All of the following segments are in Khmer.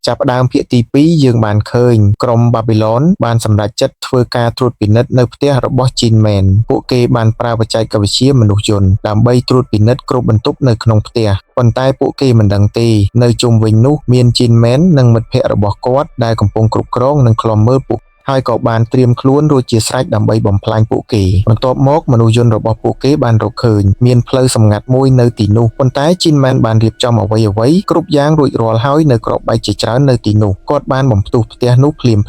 ចាប់ផ្ដើមភាគទី2យើងបានឃើញក្រុមបាប៊ីឡូនបានសម្រេចចិត្តធ្វើការត្រួតពិនិត្យនៅផ្ទះរបស់ជីនមែនពួកគេបានប្រើបច្ចេកវិទ្យាមនុស្សយន្តដើម្បីត្រួតពិនិត្យគ្រប់បន្ទប់នៅក្នុងផ្ទះប៉ុន្តែពួកគេមិនដឹងទេនៅជុំវិញនោះមានជីនមែននិងមិត្តភ័ក្តិរបស់គាត់ដែលកំពុងគ្រប់គ្រងនិងឃ្លាំមើលពួកហើយក៏បានត្រៀមខ្លួនរួចជាស្រេចដើម្បីបំផ្លាញពួកគេបន្ទាប់មកមនុស្សយន្តរបស់ពួកគេបានរកឃើញមានផ្លូវសម្ងាត់មួយនៅទីនោះប៉ុន្តែជីនមែនបានរៀបចំអ្វីៗគ្រប់យ៉ាងរួចរាល់ហើយនៅក្របបែកជាច្រើននៅទីនោះគាត់បានបំផ្ទុះផ្ទះនោះភ្លាម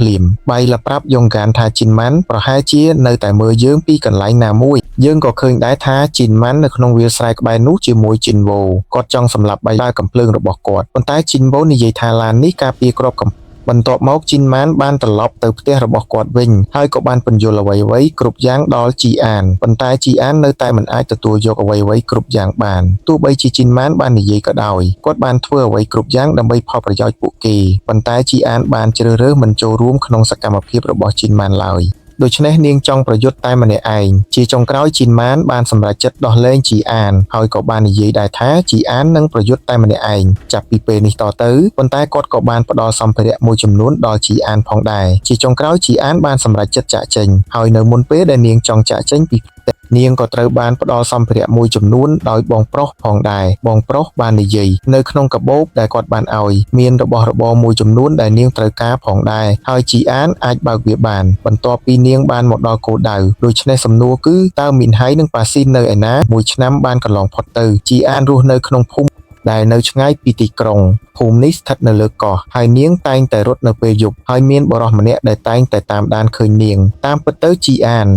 បៃឡាប្រាប់យ៉ុងកានថាជីនម៉ាន់ប្រហែលជានៅតែមើលយើងពីកន្លែងណាមួយយើងក៏ឃើញដែរថាជីនម៉ាន់នៅក្នុងវាលស្រែក្បែរនោះជាមួយជីនវ៉ូគាត់ចង់សម្លាប់បៃឡាកំភ្លើងរបស់គាត់ប៉ុន្តែជីនវ៉ូនិយាយថាឡាននេះការពារគ្រាប់កំបន្ទាប់មកជីនម៉ានបានត្រឡប់ទៅផ្ទះរបស់គាត់វិញហើយក៏បានពន្យល់អ្វីៗគ្រប់យ៉ាងដល់ជីអានប៉ុន្តែជីអាននៅតែមិនអាចទទួលយកអ្វីៗគ្រប់យ៉ាងបានទោះបីជាជីនម៉ានបាននិយាយក៏ដោយគាត់បានធ្វើអ្វីគ្រប់យ៉ាងដើម្បីផលប្រយោជន៍ពួកគេប៉ុន្តែជីអានបានជ្រើសរើសមិនចូលរួមក្នុងសកម្មភាពរបស់ជីនម៉ានឡើយដូច្នេះនាងចង់ប្រយុទ្ធតែម្នាក់ឯងជាចុងក្រោយជីនម៉ានបានសម្រេចចិត្តដោះលែងជីអានហើយក៏បាននិយាយដែរថាជីអាននឹងប្រយុទ្ធតែម្នាក់ឯងចាប់ពីពេលនេះតទៅប៉ុន្តែគាត់ក៏បានផ្ដល់សម្ភារៈមួយចំនួនដល់ជីអានផងដែរជាចុងក្រោយជីអានបានសម្រេចចិត្តចាកចេញហើយនៅមុនពេលដែលនាងចង់ចាកចេញពីនាងក៏ត្រូវបានផ្ដល់សម្ភារៈមួយចំនួនដោយបងប្រុសផងដែរបងប្រុសបាននិយាយនៅក្នុងកាបូបដែលគាត់បានឲ្យមានរបស់របរមួយចំនួនដែលនាងត្រូវការផងដែរហើយជីអានអាចបើកវាបានបន្ទាប់ពីនាងបានមកដល់គោលដៅដូច្នេះសំណួរគឺតើមីនហៃនិងប៉ាស៊ីននៅឯណាមួយឆ្នាំបានកន្លងផុតទៅជីអានរស់នៅក្នុងភូមិដែលនៅឆ្ងាយពីទីក្រុងភូមិនេះស្ថិតនៅលើកោះហើយនាងតែងតែរត់នៅពេលយប់ហើយមានបុរសម្នាក់ដែលតែងតែតាមដានឃើញនាងតាមពិតទៅជីអាន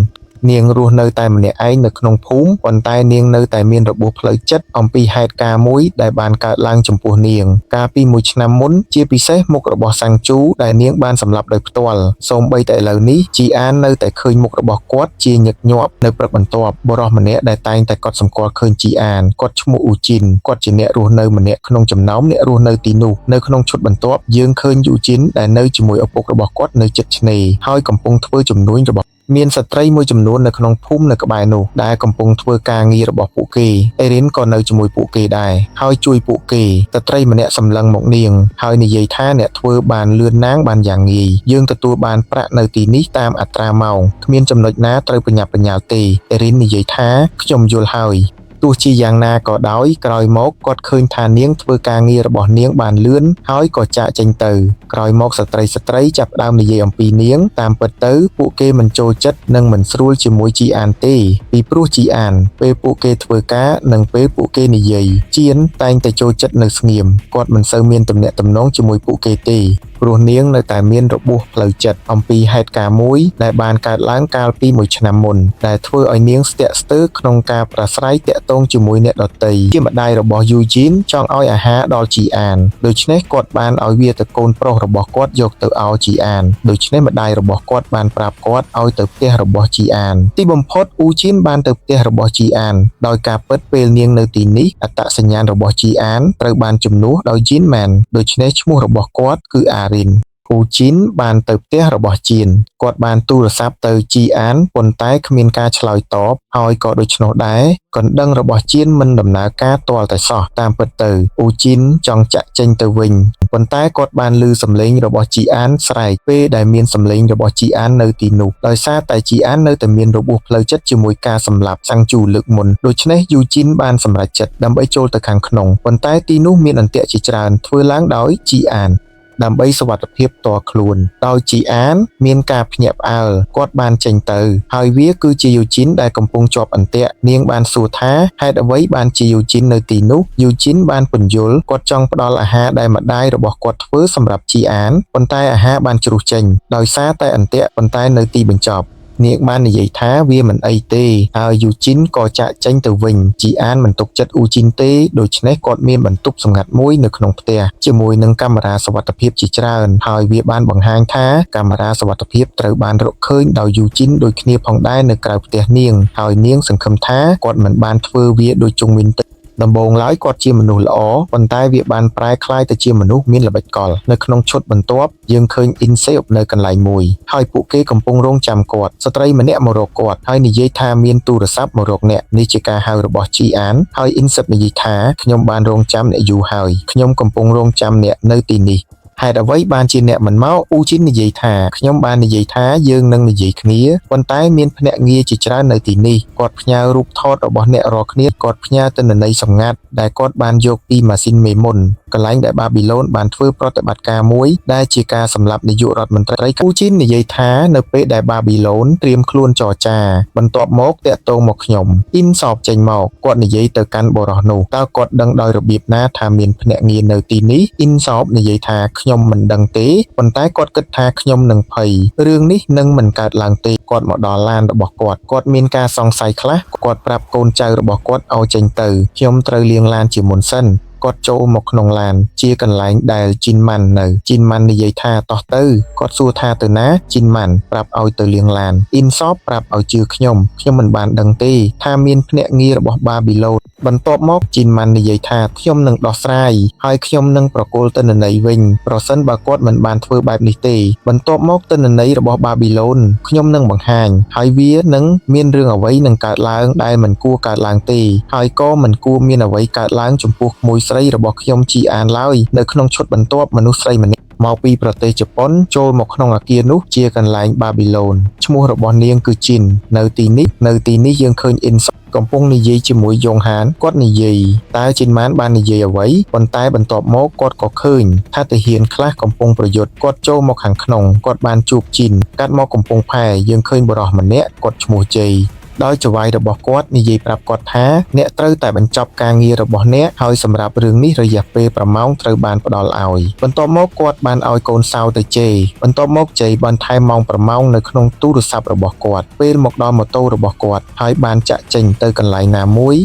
នាងរស់នៅតែម្នាក់ឯងនៅក្នុងភូមិប៉ុន្តែនាងនៅតែមានរបួសផ្លូវចិត្តអំពីហេតុការណ៍មួយដែលបានកើតឡើងចំពោះនាងកាលពី1ឆ្នាំមុនជាពិសេសមុខរបស់សាំងជូដែលនាងបានសម្លាប់ដោយផ្ទាល់សូម្បីតែឥឡូវនេះជីអាននៅតែឃើញមុខរបស់គាត់ជាញឹកញាប់នៅព្រឹកបន្ទាប់បុរសម្នាក់ដែលតែងតែកត់សម្គាល់ឃើញជីអានគាត់ឈ្មោះអ៊ូជីនគាត់ជាអ្នករស់នៅម្នាក់ក្នុងចំណោមអ្នករស់នៅទីនោះនៅក្នុងឈុតបន្ទាប់យើងឃើញយូជីនដែលនៅជាមួយឪពុករបស់គាត់នៅជិតឆ្នេរហើយកំពុងធ្វើជំនួញរបស់មានស្ត្រីមួយចំនួននៅក្នុងភូមិនៅក្បែរនោះដែលកំពុងធ្វើការងាររបស់ពួកគេអេរិនក៏នៅជាមួយពួកគេដែរហើយជួយពួកគេស្ត្រីម្នាក់សម្លឹងមកនាងហើយនិយាយថាអ្នកធ្វើបានលឿនណាងបានយ៉ាងងាយយើងទទួលបានប្រាក់នៅទីនេះតាមអត្រាម៉ោងគ្មានចំណុចណាត្រូវប្រញាប់ប្រញាល់ទេអេរិននិយាយថាខ្ញុំយល់ហើយទោះជាយ៉ាងណាក៏ដោយក្រោយមកគាត់ឃើញថានាងធ្វើការងាររបស់នាងបានលឿនហើយក៏ចាកចេញទៅក្រោយមកស្ត្រីចាប់ផ្ដើមនិយាយអំពីនាងតាមពិតទៅពួកគេមិនចូលចិត្តនិងមិនស្រួលជាមួយជីអានទេពីព្រោះជីអានពេលពួកគេធ្វើការនិងពេលពួកគេនិយាយជីនតែងតែចូលចិត្តនៅស្ងៀមគាត់មិនសូវមានទំនាក់ទំនងជាមួយពួកគេទេព្រោះនាងនៅតែមានរបួសផ្លូវចិត្តអំពីហេតុការណ៍មួយដែលបានកើតឡើងកាលពី1ឆ្នាំមុនដែលធ្វើឲ្យនាងស្ទាក់ស្ទើរក្នុងការប្រស្រ័យតាក់ទងជាមួយអ្នកដទៃជាម្ដាយរបស់យូជីនចង់ឲ្យអាហារដល់ជីអានដូច្នេះគាត់បានឲ្យវាទៅកូនប្រុសរបស់គាត់យកទៅឲ្យជីអានដូច្នេះម្ដាយរបស់គាត់បានប្រាប់គាត់ឲ្យទៅផ្ទះរបស់ជីអានទីបំផុតអ៊ូជីនបានទៅផ្ទះរបស់ជីអានដោយការពិតពេលនាងនៅទីនេះអត្តសញ្ញាណរបស់ជីអានត្រូវបានជំនួសដោយជីនម៉ានដូច្នេះឈ្មោះរបស់គាត់គឺអារិនអ៊ូជីនបានទៅផ្ទះរបស់ជីនគាត់បានទូរស័ព្ទទៅជីអានប៉ុន្តែគ្មានការឆ្លើយតបហើយក៏ដូច្នោះដែរកណ្ដឹងរបស់ជីនមិនដំណើរការទាល់តែសោះតាមពិតទៅអ៊ូជីនចង់ចាក់ចេញទៅវិញប៉ុន្តែគាត់បានឮសំឡេងរបស់ជីអានស្រែកពេលដែលមានសំឡេងរបស់ជីអាននៅទីនោះដោយសារតែជីអាននៅតែមានរបួសផ្លូវចិត្តជាមួយការសម្លាប់សាំងជូលើកមុនដូច្នេះយូជីនបានសម្រេចចិត្តដើម្បីចូលទៅខាងក្នុងប៉ុន្តែទីនោះមានអន្ទាក់ជាច្រើនធ្វើឡើងដោយជីអានដើម្បីសុវត្ថិភាពផ្ទាល់ខ្លួនដោយជីអានមានការភ្ញាក់ផ្អើលគាត់បានចេញទៅហើយវាគឺជាយូជីនដែលកំពុងជាប់អន្ទាក់នាងបានសួរថាហេតុអ្វីបានជាយូជីននៅទីនោះយូជីនបានពន្យល់គាត់ចង់ផ្ដល់អាហារដែលម្ដាយរបស់គាត់ធ្វើសម្រាប់ជីអានប៉ុន្តែអាហារបានជ្រុះចេញដោយសារតែអន្ទាក់ប៉ុន្តែនៅទីបញ្ចប់នាងបាននិយាយថាវាមិនអីទេហើយយូជីនក៏ចាកចេញទៅវិញជីអានមិនទុកចិត្តអ៊ូជីនទេដូច្នេះគាត់មានបន្ទប់សម្ងាត់មួយនៅក្នុងផ្ទះជាមួយនឹងកាមេរ៉ាសុវត្ថិភាពជាច្រើនហើយវាបានបង្ហាញថាកាមេរ៉ាសុវត្ថិភាពត្រូវបានរកឃើញដោយយូជីនដូចគ្នាផងដែរនៅក្រៅផ្ទះនាងហើយនាងសង្ឃឹមថាគាត់មិនបានធ្វើវាដូចជុងវិញទេដំបូងឡើយគាត់ជាមនុស្សល្អប៉ុន្តែវាបានប្រែក្លាយទៅជាមនុស្សមានល្បិចកលនៅក្នុងឈុតបន្ទាប់យើងឃើញអ៊ីនសេបនៅកន្លែងមួយហើយពួកគេកំពុងរងចាំគាត់ស្ត្រីម្នាក់មករកគាត់ហើយនិយាយថាមានទូរស័ព្ទមករកអ្នកនេះជាការហៅរបស់ជីអានហើយអ៊ីនសេបនិយាយថាខ្ញុំបានរងចាំអ្នកយូរហើយខ្ញុំកំពុងរងចាំអ្នកនៅទីនេះ ហេតុអ្វីបានជាអ្នកមិនមកពូជីននិយាយថាខ្ញុំបាននិយាយថាយើងនឹងនិយាយគ្នាប៉ុន្តែមានភ្នាក់ងារជាច្រើននៅទីនេះគាត់ផ្ញើរូបថតរបស់អ្នករាល់គ្នាគាត់ផ្ញើទិន្នន័យសម្ងាត់ដែលគាត់បានយកពីម៉ាស៊ីនមេមុនកន្លែងដែលបាប៊ីឡូនបានធ្វើប្រតិបត្តិការមួយដែលជាការសម្លាប់នាយករដ្ឋមន្ត្រីពូជីននិយាយថានៅពេលដែលបាប៊ីឡូនត្រៀមខ្លួនចរចាបន្ទាប់មកតាក់ទងមកខ្ញុំអ៊ីនសបចេញមកគាត់និយាយទៅកាន់បរិសនោះតើគាត់ដឹងដោយរបៀបណាថាមានភ្នាក់ងារនៅទីនេះអ៊ីនសបនិយាយថាខ្ញុំមិនដឹងទេប៉ុន្តែគាត់គិតថាខ្ញុំនឹងភ័យរឿងនេះនឹងមិនកើតឡើងទេគាត់មកដល់ឡានរបស់គាត់មានការសង្ស័យខ្លះគាត់ប្រាប់កូនចៅរបស់គាត់ឲ្យចេញទៅខ្ញុំត្រូវលាងឡានជាមុនសិនគាត់ចូលមកក្នុងឡានជាកន្លែងដែលជីនម៉ាន់នៅជីនម៉ាន់និយាយថាតោះទៅគាត់សួរថាទៅណាជីនម៉ាន់ប្រាប់ឲ្យទៅលាងឡានអ៊ីនសបប្រាប់ឲ្យជឿខ្ញុំមិនបានដឹងទេថាមានភ្នាក់ងាររបស់បាប៊ីឡូនបន្ទាប់មកជីនម៉ាន់និយាយថាខ្ញុំនឹងដោះស្រាយហើយខ្ញុំនឹងប្រគល់ទិន្នន័យវិញប្រសិនបើគាត់មិនបានធ្វើបែបនេះទេបន្ទាប់មកទិន្នន័យរបស់បាប៊ីឡូនខ្ញុំនឹងបង្ហាញហើយវានឹងមានរឿងអ្វីនឹងកើតឡើងដែលមិនគួរកើតឡើងទេហើយក៏មិនគួរមានអ្វីកើតឡើងចំពោះក្មួយស្រីរបស់ខ្ញុំជីអានឡើយនៅក្នុងឈុតបន្ទាប់មនុស្សស្រីម្នាក់មកពីប្រទេសជប៉ុនចូលមកក្នុងអគារនោះជាកន្លែងបាប៊ីឡូនឈ្មោះរបស់នាងគឺជីននៅទីនេះយើងឃើញអ៊ីនសកំពុងនិយាយជាមួយយ៉ុងហានគាត់និយាយតើជីនម៉ានបាននិយាយអ្វីប៉ុន្តែបន្ទាប់មកគាត់ក៏ឃើញថាទាហានខ្លះកំពុងប្រយុទ្ធគាត់ចូលមកខាងក្នុងគាត់បានជួបជីនកាត់មកកំពង់ផែយើងឃើញបរិសម្នាក់គាត់ឈ្មោះជ័យដោយចៅហ្វាយរបស់គាត់និយាយប្រាប់គាត់ថាអ្នកត្រូវតែបញ្ចប់ការងាររបស់អ្នកហើយសម្រាប់រឿងនេះរយៈពេលប្រម៉ោងត្រូវបានផ្ដល់ឲ្យបន្ទាប់មកគាត់បានឲ្យកូនសៅទៅជេរបន្ទាប់មកជ័យបានថែមម៉ោងប្រម៉ោងនៅក្នុងទូរស័ព្ទរបស់គាត់ពេលមកដល់ម៉ូតូរបស់គាត់ហើយបានចាក់ចេញទៅកន្លែងណាមួយ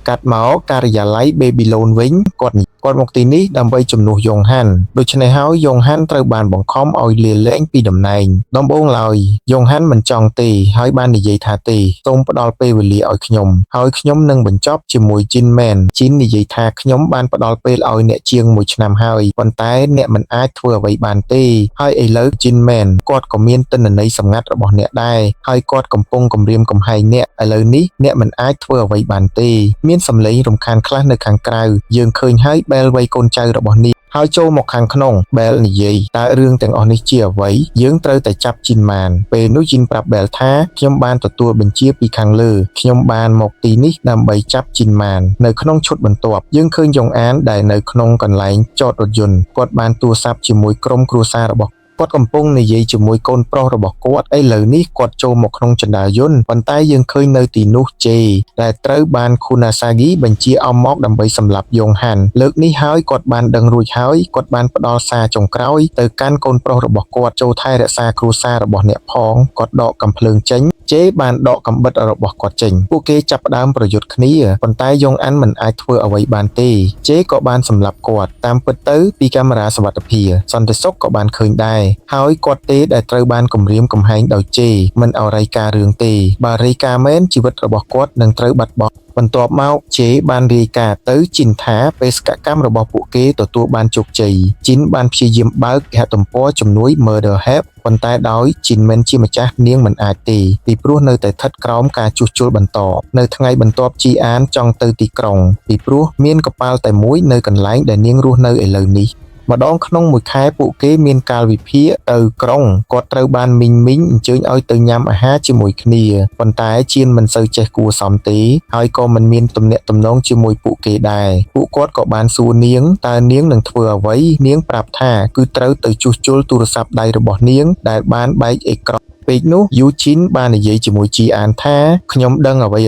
កាត់មកការិយាល័យ Babylon វិញគាត់មកទីនេះដើម្បីជំនួសយ៉ុងហាន់ដូច្នេះហើយយ៉ុងហាន់ត្រូវបានបង្ខំឲ្យលាលែងពីតំណែងដំបូងឡើយយ៉ុងហាន់មិនចង់ទេហើយបាននិយាយថាទេសូមផ្ដល់ពេលវេលាឲ្យខ្ញុំហើយខ្ញុំនឹងបញ្ចប់ជាមួយជីនមែនជីននិយាយថាខ្ញុំបានផ្ដល់ពេលឲ្យអ្នកជាង1ឆ្នាំហើយប៉ុន្តែអ្នកមិនអាចធ្វើអ្វីបានទេហើយឥឡូវជីនមែនគាត់ក៏មានទិន្នន័យសម្ងាត់របស់អ្នកដែរហើយគាត់កំពុងគំរាមកំហែងអ្នកឥឡូវនេះអ្នកមិនអាចធ្វើអ្វីបានទេមានសំឡេងរំខានខ្លះនៅខាងក្រៅយើងឃើញហើយបែលវ័យកូនចៅរបស់នាងហើយចូលមកខាងក្នុងបែលនិយាយតើរឿងទាំងអស់នេះជាអ្វីយើងត្រូវតែចាប់ជីនម៉ានពេលនោះជីនប្រាប់បែលថាខ្ញុំបានទទួលបញ្ជាពីខាងលើខ្ញុំបានមកទីនេះដើម្បីចាប់ជីនម៉ាននៅក្នុងឈុតបន្ទាប់យើងឃើញយ៉ុងអានដែលនៅក្នុងកន្លែងចតរថយន្តគាត់បានទូរស័ព្ទជាមួយក្រុមគ្រួសាររបស់គាត់កំពុងនិយាយជាមួយកូនប្រុសរបស់គាត់ឥឡូវនេះគាត់ចូលមកក្នុងចណ្ដាលយន្តប៉ុន្តែយើងឃើញនៅទីនោះជេដែលត្រូវបានខូណាសាហ្គីបញ្ជាឲ្យមកដើម្បីសម្លាប់យ៉ុងហាន់លើកនេះហើយគាត់បានដឹងរួចហើយគាត់បានផ្ដល់សារចុងក្រោយទៅកាន់កូនប្រុសរបស់គាត់ចូលថែរក្សាគ្រួសាររបស់អ្នកផងគាត់ដកកាំភ្លើងចេញជេបានដកកាំបិតរបស់គាត់ចេញពួកគេចាប់ផ្ដើមប្រយុទ្ធគ្នាប៉ុន្តែយ៉ុងអានមិនអាចធ្វើអ្វីបានទេជេក៏បានសម្លាប់គាត់តាមពិតទៅពីកាមេរ៉ាសុវត្ថិភាពសន្តិសុខក៏បានឃើញដែរហើយគាត់ទេដែលត្រូវបានគំរាមកំហែងដោយជេមិនឲ្យរាយការណ៍រឿងទេបើរាយការណ៍មែនជីវិតរបស់គាត់នឹងត្រូវបាត់បង់បន្ទាប់មកជេបានរាយការណ៍ទៅជីនថាបេសកកម្មរបស់ពួកគេទទួលបានជោគជ័យជីនបានព្យាយាមបើកគេហទំព័រជំនួយ Murder Help ប៉ុន្តែដោយជីនមិនជាម្ចាស់នាងមិនអាចទេពីព្រោះនៅតែស្ថិតក្រោមការជួសជុលបន្តនៅថ្ងៃបន្ទាប់ជីអានចង់ទៅទីក្រុងពីព្រោះមានកប៉ាល់តែមួយនៅកន្លែងដែលនាងរស់នៅឥឡូវនេះម្ដងក្នុងមួយខែពួកគេមានកាលវិភាគទៅក្រុងគាត់ត្រូវបានមីងអញ្ជើញឲ្យទៅញ៉ាំអាហារជាមួយគ្នាប៉ុន្តែជៀនមិនសូវចេះគួរសមទេហើយក៏មិនមានទំនាក់ទំនងជាមួយពួកគេដែរពួកគាត់ក៏បានសួរនាងតើនាងនឹងធ្វើអ្វីនាងប្រាប់ថាគឺត្រូវទៅជួសជុលទូរស័ព្ទដៃរបស់នាងដែលបានបែកអេក្រង់ពេលនោះយូជីនបាននិយាយជាមួយជីអានថាខ្ញុំដឹងអ្វី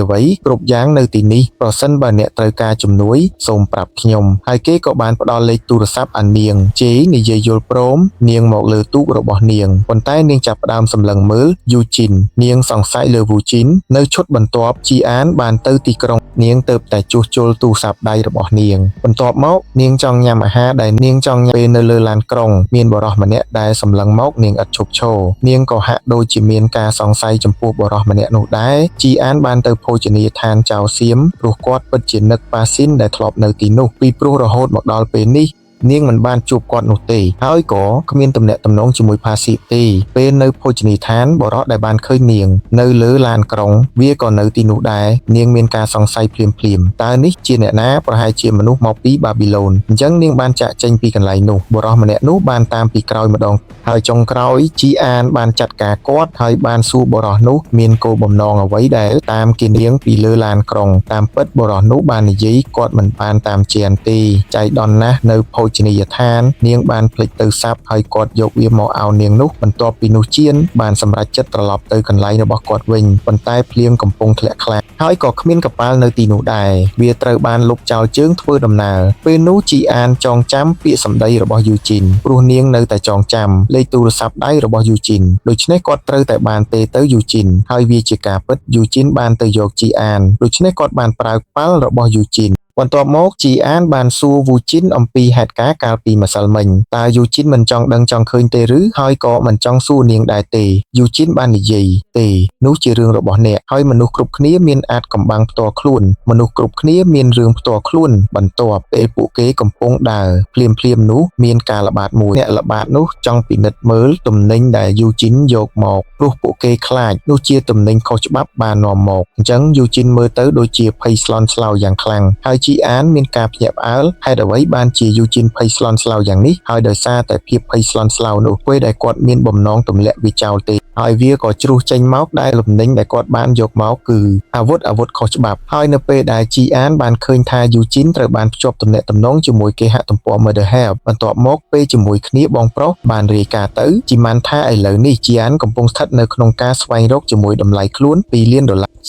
គ្រប់យ៉ាងនៅទីនេះប្រសិនបើអ្នកត្រូវការជំនួយសូមប្រាប់ខ្ញុំហើយគេក៏បានផ្ដល់លេខទូរស័ព្ទអានាងជេនិយាយយល់ព្រមនាងមកលើទូករបស់នាងប៉ុន្តែនាងចាប់ផ្ដើមសម្លឹងមើលយូជីននាងសង្ស័យលើវូជីននៅឈុតបន្ទាប់ជីអានបានទៅទីក្រុងនាងទៅតែជួសជុលទូរស័ព្ទដៃរបស់នាងបន្ទាប់មកនាងចង់ញ៉ាំអាហារដែលនាងចង់ញ៉ាំពេលនៅលើឡានក្រុងមានបរិសម្នាក់ដែលសម្លឹងមកនាងឥតឈប់ឈរនាងក៏ហាក់ដូចជាមានការសង្ស័យចំពោះបរិសម្នាក់នោះដែរជីអានបានទៅភោជនីយដ្ឋានចៅសៀមព្រោះគាត់ពិតជានឹកប៉ាស៊ីនដែលធ្លាប់នៅទីនោះពីព្រោះរហូតមកដល់ពេលនេះ នាងមិនបានជួបគាត់នោះទេហើយក៏គ្មានទំនាក់ទំនងជាមួយផាស៊ីទេពេលនៅភោជនីយដ្ឋានបរិសុទ្ធដែលបានឃើញនាងនៅលើឡានក្រុងវាក៏នៅទីនោះដែរនាងមានការសង្ស័យភ្លាមតើនេះជាអ្នកណាប្រហែលជាមនុស្សមកពីបាប៊ីឡូនអញ្ចឹងនាងបានចាក់ចេញពីកន្លែងនោះបរិសុទ្ធម្នាក់នោះបានតាមពីក្រោយម្ដងហើយចុងក្រោយជីអានបានចាត់ការគាត់ហើយបានសួរបរិសុទ្ធនោះមានគោលបំណងអ្វីដែលតាមគេនាងពីលើឡានក្រុងតាមពិតបរិសុទ្ធនោះបាននិយាយគាត់មិនបានតាមជាទេចៃដន្យណាស់នៅភោជនីយដ្ឋាននាងបានភ្លេចទៅសាប់ហើយគាត់យកវាមកឲ្យនាងនោះបន្ទាប់ពីនោះជៀនបានសម្រេចចិត្តត្រឡប់ទៅកន្លែងរបស់គាត់វិញប៉ុន្តែភ្លៀងកំពុងធ្លាក់ខ្លាំងហើយក៏គ្មានកប៉ាល់នៅទីនោះដែរវាត្រូវបានលុបចោលជើងធ្វើដំណើរពេលនោះជីអានចងចាំពាក្យសម្ដីរបស់យូជីនព្រោះនាងនៅតែចងចាំលេខទូរស័ព្ទដៃរបស់យូជីនដូច្នេះគាត់ត្រូវតែបានទេទៅយូជីនហើយវាជាការពិតយូជីនបានទៅយកជីអានដូច្នេះគាត់បានប្រើប៉ាល់របស់យូជីនបន្ទាប់មកជីអានបានសួរវូជីនអំពីហេតុការណ៍កាលពីម្សិលមិញតើយូជីនមិនចង់ដឹងចង់ឃើញទេឬហើយក៏មិនចង់សួរនាងដែរទេយូជីនបាននិយាយទេនោះជារឿងរបស់អ្នកហើយមនុស្សគ្រប់គ្នាមានអាចកំបាំងផ្ទាល់ខ្លួនមនុស្សគ្រប់គ្នាមានរឿងផ្ទាល់ខ្លួនបន្ទាប់ពេលពួកគេកំពុងដើរភ្លាមនោះមានការល្បាតមួយអ្នកល្បាតនោះចង់ពិនិត្យមើលទំនិញដែលយូជីនយកមកព្រោះពួកគេខ្លាចនោះជាទំនិញខុសច្បាប់បាននាំមកអញ្ចឹងយូជីនមើលទៅដូចជាភ័យស្លន់ស្លោយ៉ាងខ្លាំងហើយជីអានមានការភ្ញាក់ផ្អើលហេតុអ្វីបានជាយូជីនភ័យស្លន់ស្លោយ៉ាងនេះហើយដោយសារតែភាពភ័យស្លន់ស្លោនោះពេលដែលគាត់មានបំណងទម្លាក់វាចោលទេហើយវាក៏ជ្រុះចេញមកដែលលំនឹងដែលគាត់បានយកមកគឺអាវុធខុសច្បាប់ហើយនៅពេលដែលជីអានបានឃើញថាយូជីនត្រូវបានភ្ជាប់ទំនាក់ទំនងជាមួយគេហទំព័រ Murder Help បន្ទាប់មកពេលជាមួយគ្នាបងប្រុសបានរាយការណ៍ទៅជីម៉ាន់ថាឥឡូវនេះជីអានកំពុងស្ថិតនៅក្នុងការស្វែងរកជាមួយតម្លៃខ្លួន$2 លាន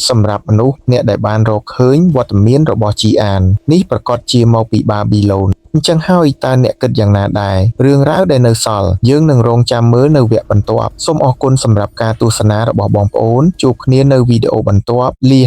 សម្រាប់មនុស្សអ្នកដែលបានរកឃើញវត្តមានរបស់ជីអាននេះប្រកាសជាមកពីបាប៊ីឡូនអញ្ចឹងហើយតើអ្នកគិតយ៉ាងណាដែររឿងរ៉ាវដែលនៅសល់យើងនឹងរងចាំមើលនៅវគ្គបន្ទាប់សូមអរគុណសម្រាប់ការទស្សនារបស់បងប្អូនជួបគ្នានៅវីដេអូបន្ទាប់លី